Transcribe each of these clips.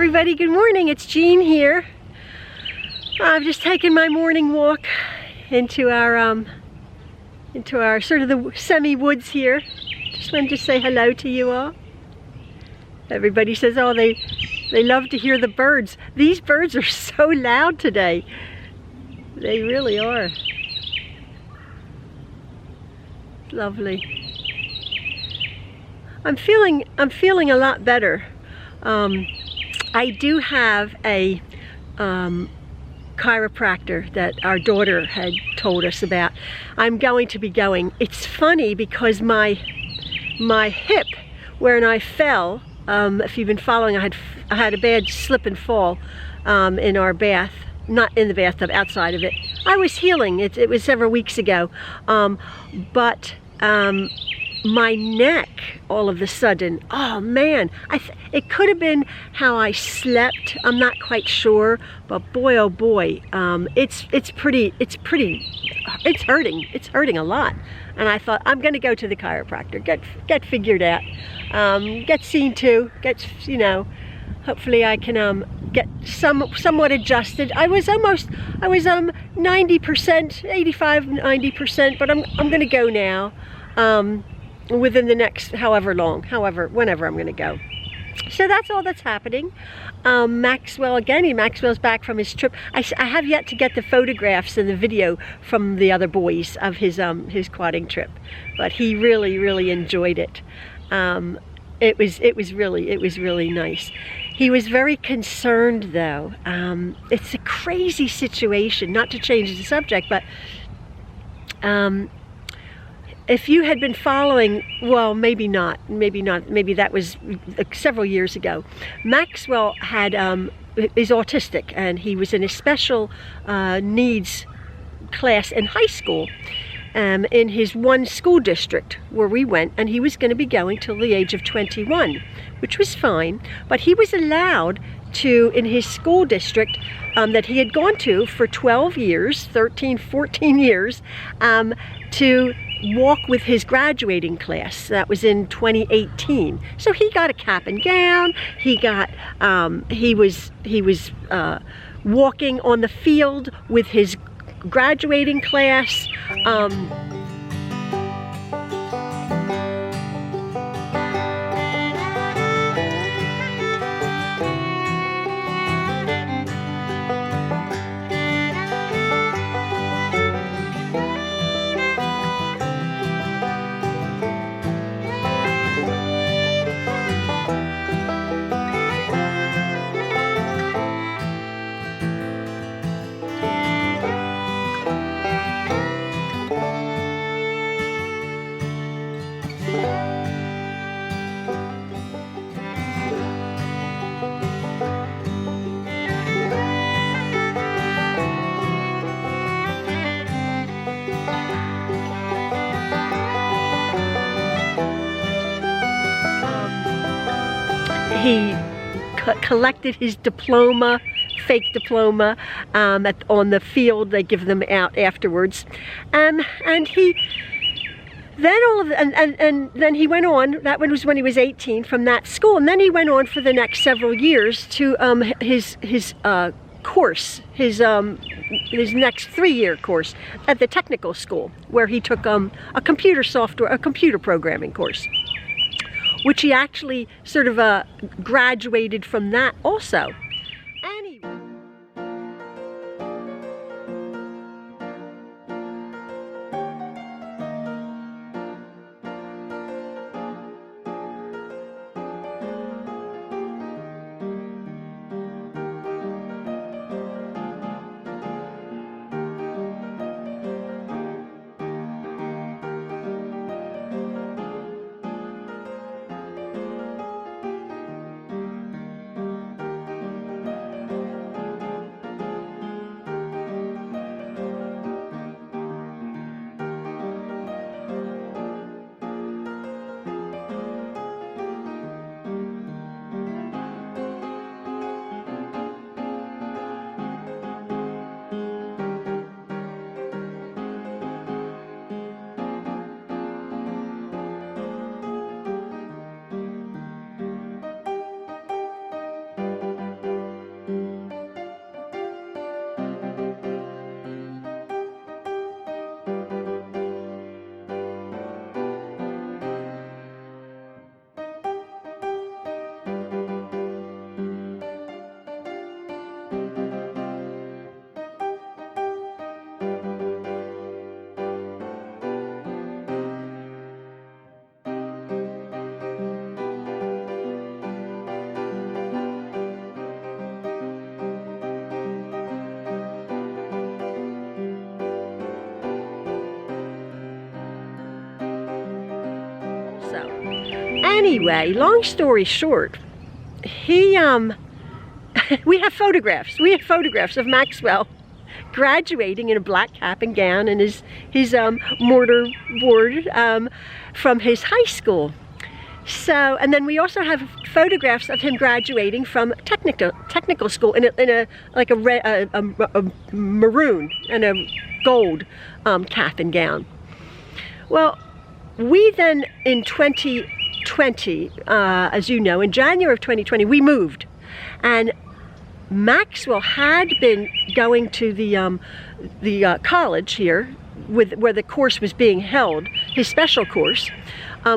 everybody, good morning. It's Jean here. I've just taken my morning walk into our sort of the semi-woods here. Just wanted to say hello to you all. Everybody says, oh, they love to hear the birds. These birds are so loud today. They really are. Lovely. I'm feeling a lot better. I do have a chiropractor that our daughter had told us about. I'm going to be going. It's funny because my hip, when I fell, if you've been following, I had a bad slip and fall in our bath, not in the bathtub, outside of it. I was healing. It was several weeks ago, but my neck, all of a sudden, oh man, it could have been how I slept. I'm not quite sure, but boy, oh boy, it's hurting. It's hurting a lot. And I thought, I'm gonna go to the chiropractor, get figured out, get seen to, hopefully I can get somewhat adjusted. I was 90%, 85, 90%, but I'm gonna go now. Within the next whenever I'm going to go. So that's all that's happening. Maxwell's back from his trip. I have yet to get the photographs and the video from the other boys of his quadding trip, but he really enjoyed it. It was really nice. He was very concerned though. It's a crazy situation, not to change the subject, but if you had been following, well, maybe not, maybe that was several years ago. Maxwell is autistic, and he was in a special needs class in high school, in his one school district where we went, and he was going to be going till the age of 21, which was fine, but he was allowed to, in his school district that he had gone to for 12 years, 13, 14 years, to walk with his graduating class. That was in 2018. So he got a cap and gown. He got he was walking on the field with his graduating class. He collected his diploma, fake diploma, on the field. They give them out afterwards, and he then he went on. That was when he was 18 from that school, and then he went on for the next several years to his course, his next 3-year course at the technical school, where he took a computer programming course, which he actually sort of graduated from that also. Anyway. anyway, long story short, he, we have photographs. We have photographs of Maxwell graduating in a black cap and gown and his mortar board from his high school. So, and then we also have photographs of him graduating from technical school in a like a maroon and a gold cap and gown. Well, we then in 2020, as you know, in January of 2020, we moved, and Maxwell had been going to the college here where the course was being held, his special course,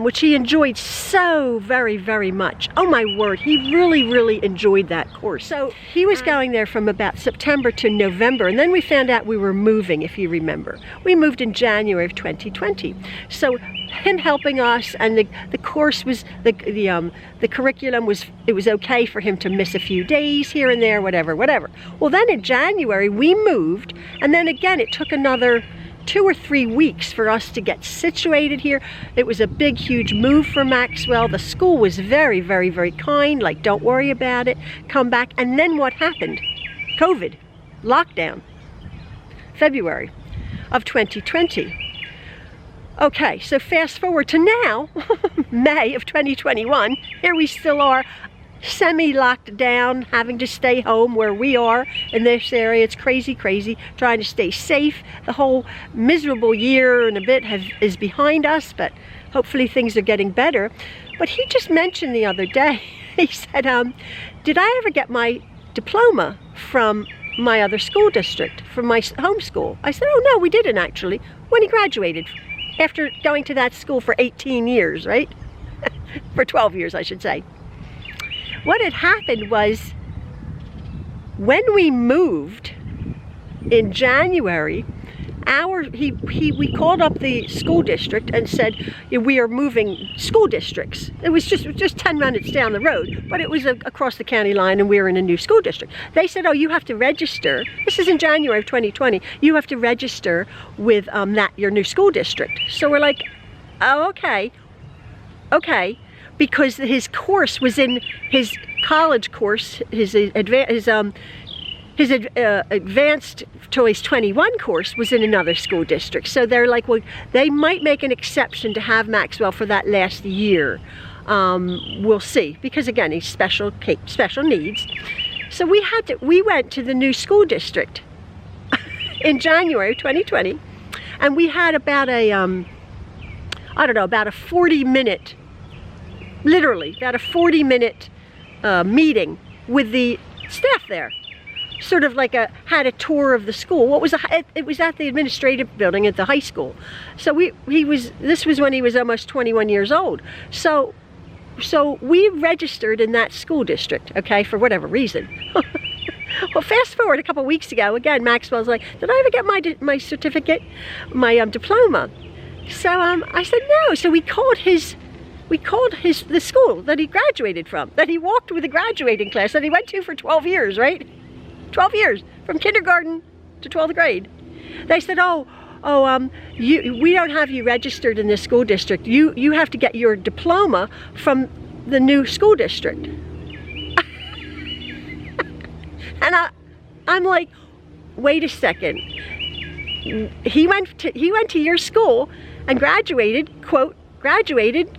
which he enjoyed so very, very much. Oh my word, he really, really enjoyed that course. So he was going there from about September to November, and then we found out we were moving, if you remember. We moved in January of 2020. So him helping us, and the course was, the curriculum was, it was okay for him to miss a few days here and there, whatever. Well, then in January we moved, and then again it took another 2 or 3 weeks for us to get situated here. It was a big, huge move for Maxwell. The school was very, very, very kind, like, don't worry about it, come back. And then what happened? COVID, lockdown, February of 2020. Okay, so fast forward to now, May of 2021, here we still are, semi-locked down, having to stay home where we are in this area. It's crazy, crazy, trying to stay safe. The whole miserable year and a bit is behind us, but hopefully things are getting better. But he just mentioned the other day, he said, did I ever get my diploma from my other school district, from my home school? I said, oh no, we didn't actually, when he graduated, after going to that school for 18 years, right? For 12 years, I should say. What had happened was, when we moved in January, we called up the school district and said, we are moving school districts. It was just 10 minutes down the road, but it was across the county line, and we were in a new school district. They said, oh, you have to register. This is in January of 2020. You have to register with your new school district. So we're like, oh, okay. Because his course was in his college course, his advanced choice 21 course was in another school district. So they're like, well, they might make an exception to have Maxwell for that last year. We'll see, because again, he's special needs. So we went to the new school district in January 2020, and we had about a, I don't know, about a 40-minute, literally about a 40-minute meeting with the staff there. Sort of like had a tour of the school. It was at the administrative building at the high school. So this was when he was almost 21 years old. So we registered in that school district, okay, for whatever reason. Well, fast forward a couple weeks ago, again, Maxwell's like, did I ever get my certificate, my diploma? So I said no. So we called the school that he graduated from, that he walked with a graduating class that he went to for 12 years, right? 12 years, from kindergarten to 12th grade. They said, we don't have you registered in this school district. You have to get your diploma from the new school district. And I'm like, wait a second. He went to your school and graduated, quote, graduated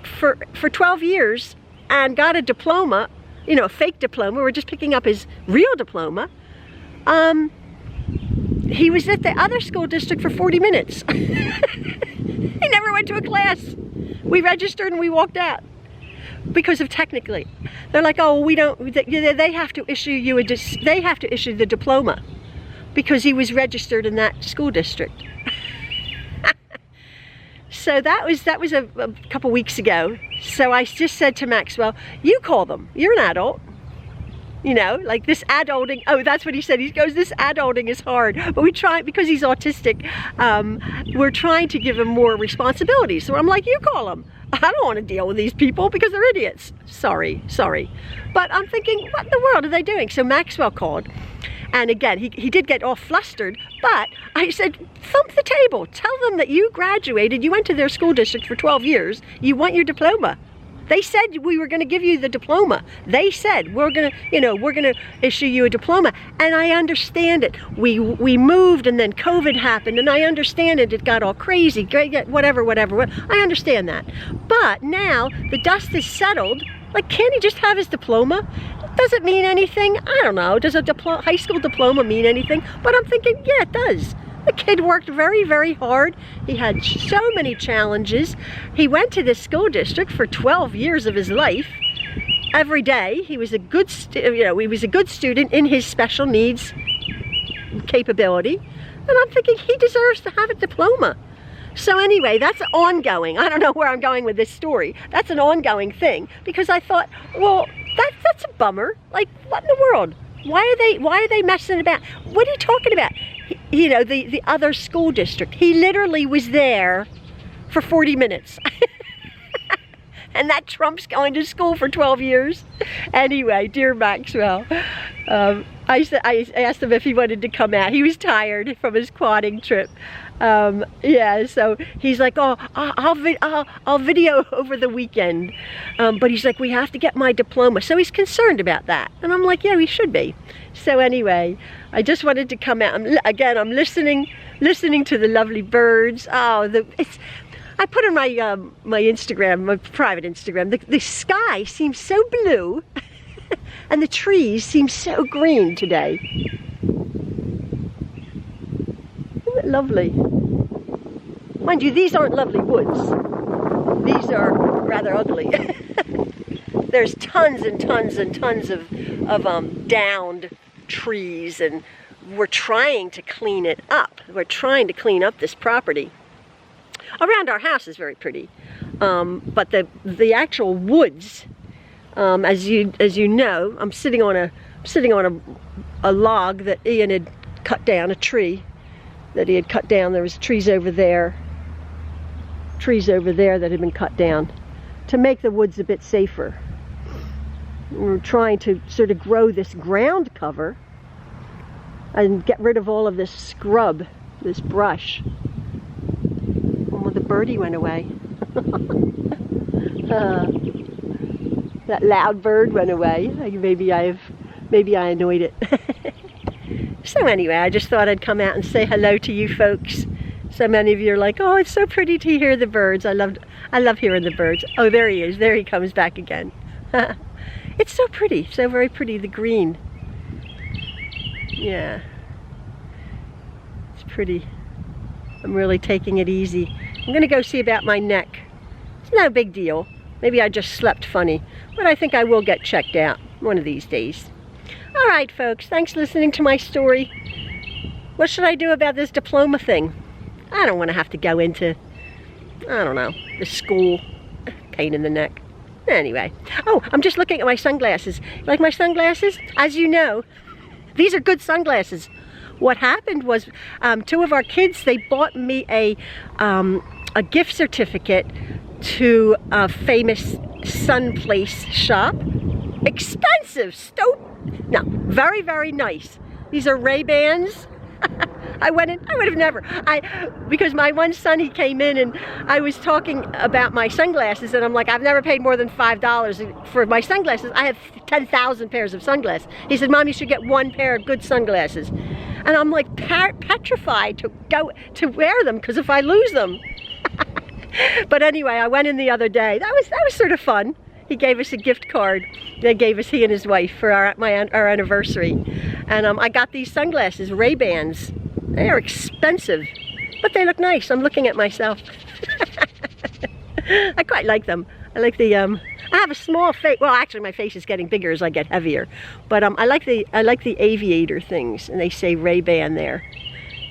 for 12 years and got a diploma, you know, a fake diploma. We're just picking up his real diploma. He was at the other school district for 40 minutes. He never went to a class. We registered and we walked out because of technically. They're like, oh, we don't, they have to issue you they have to issue the diploma because he was registered in that school district. So that was a couple weeks ago. So I just said to Maxwell, you call them, you're an adult. You know, like this adulting, oh, that's what he said. He goes, this adulting is hard. But we try, because he's autistic, we're trying to give him more responsibility. So I'm like, you call them. I don't want to deal with these people because they're idiots. Sorry. But I'm thinking, what in the world are they doing? So Maxwell called. And again, he did get all flustered, but I said, thump the table. Tell them that you graduated, you went to their school district for 12 years, you want your diploma. They said we were going to give you the diploma. They said we're going to, we're going to issue you a diploma. And I understand it. We moved and then COVID happened, and I understand it. It got all crazy, whatever. I understand that. But now the dust is settled. Like, can't he just have his diploma? Does it mean anything? I don't know. Does a high school diploma mean anything? But I'm thinking, yeah, it does. The kid worked very, very hard. He had so many challenges. He went to this school district for 12 years of his life. Every day, he was a good, he was a good student in his special needs capability. And I'm thinking he deserves to have a diploma. So anyway, that's ongoing. I don't know where I'm going with this story. That's an ongoing thing, because I thought, well, that's a bummer. Like, what in the world? Why are they messing about? What are you talking about? The other school district. He literally was there for 40 minutes. And that trumps going to school for 12 years. Anyway, dear Maxwell, I asked him if he wanted to come out. He was tired from his quadding trip. Yeah, so he's like, oh, I'll video over the weekend. But he's like, we have to get my diploma. So he's concerned about that. And I'm like, yeah, we should be. So anyway, I just wanted to come out. I'm listening to the lovely birds. Oh, I put on my my Instagram, my private Instagram, the sky seems so blue and the trees seem so green today. Isn't it lovely? Mind you, these aren't lovely woods. These are rather ugly. There's tons and tons and tons of downed trees, and we're trying to clean it up. We're trying to clean up this property. Around our house is very pretty, but the actual woods, as you know, I'm sitting on a log that Ian had cut down, a tree that he had cut down. There was trees over there that had been cut down to make the woods a bit safer. We're trying to sort of grow this ground cover and get rid of all of this scrub, this brush. The birdie went away. That loud bird went away. Maybe I annoyed it. So anyway, I just thought I'd come out and say hello to you folks. So many of you are like, oh, it's so pretty to hear the birds. I love hearing the birds. Oh, there he is. There he comes back again. It's so pretty, so very pretty, the green. Yeah. It's pretty. I'm really taking it easy. I'm gonna go see about my neck. It's no big deal. Maybe I just slept funny, but I think I will get checked out one of these days. All right, folks, thanks for listening to my story. What should I do about this diploma thing? I don't want to have to go into, I don't know, the school. Pain in the neck. Anyway. Oh, I'm just looking at my sunglasses. You like my sunglasses? As you know, these are good sunglasses. What happened was, two of our kids, they bought me a gift certificate to a famous sun place shop. Expensive, no, very, very nice. These are Ray-Bans. I would have never. Because my one son, he came in and I was talking about my sunglasses, and I'm like, I've never paid more than $5 for my sunglasses. I have 10,000 pairs of sunglasses. He said, Mom, you should get one pair of good sunglasses. And I'm like petrified to go to wear them, because if I lose them. But anyway, I went in the other day. That was sort of fun. He gave us a gift card. They gave us, he and his wife, for our anniversary. And I got these sunglasses, Ray-Bans. They are expensive, but they look nice. I'm looking at myself. I quite like them. I like the, I have a small face. Well, actually my face is getting bigger as I get heavier. But I like the aviator things, and they say Ray-Ban there.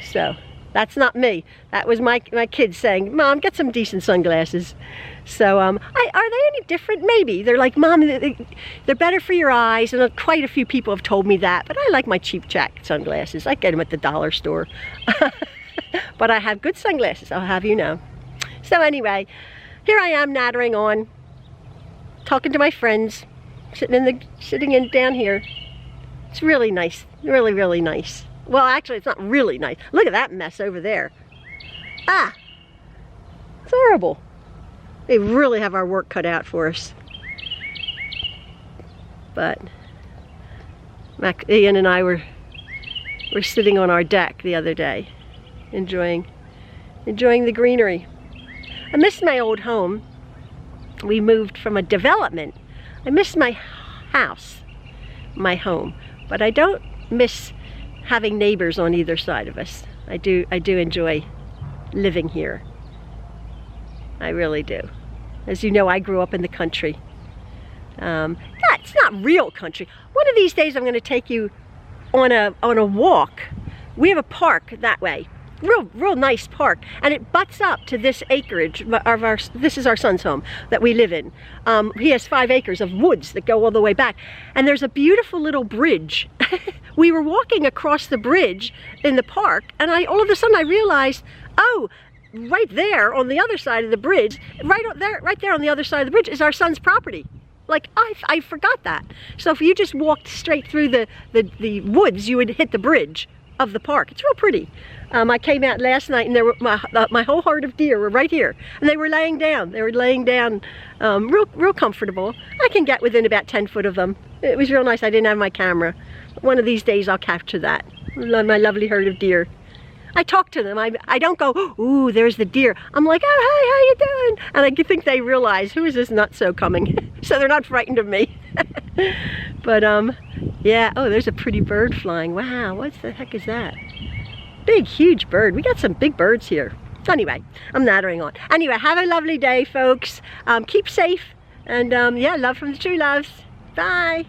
So that's not me. That was my kids saying, Mom, get some decent sunglasses. So are they any different? Maybe. They're like, Mom, they're better for your eyes, and quite a few people have told me that, but I like my cheap jack sunglasses. I get them at the dollar store. But I have good sunglasses, I'll have you know. So anyway, here I am nattering on, talking to my friends, sitting in down here. It's really nice, really, really nice. Well, actually, it's not really nice. Look at that mess over there. Ah, it's horrible. They really have our work cut out for us. But Ian and I were sitting on our deck the other day, enjoying the greenery. I miss my old home. We moved from a development. I miss my house, my home, but I don't miss having neighbors on either side of us. I do enjoy living here. I really do. As you know, I grew up in the country. It's not real country. One of these days I'm going to take you on a walk. We have a park that way. Real nice park, and it butts up to this acreage of this is our son's home that we live in. He has 5 acres of woods that go all the way back, and there's a beautiful little bridge. We were walking across the bridge in the park, and all of a sudden I realized, oh, right there on the other side of the bridge, right there on the other side of the bridge is our son's property. Like, I forgot that. So if you just walked straight through the woods, you would hit the bridge of the park. It's real pretty. I came out last night, and there were my whole herd of deer were right here, and they were laying down. They were laying down, real comfortable. I can get within about 10 foot of them. It was real nice. I didn't have my camera. One of these days I'll capture that. My lovely herd of deer. I talk to them. I don't go, ooh, there's the deer. I'm like, oh, hey, how you doing? And I think they realize, who is this nutso coming? So they're not frightened of me. But yeah, oh, there's a pretty bird flying. Wow, what the heck is that? Big, huge bird. We got some big birds here. Anyway, I'm nattering on. Anyway, have a lovely day, folks. Keep safe. And yeah, love from the Trueloves. Bye.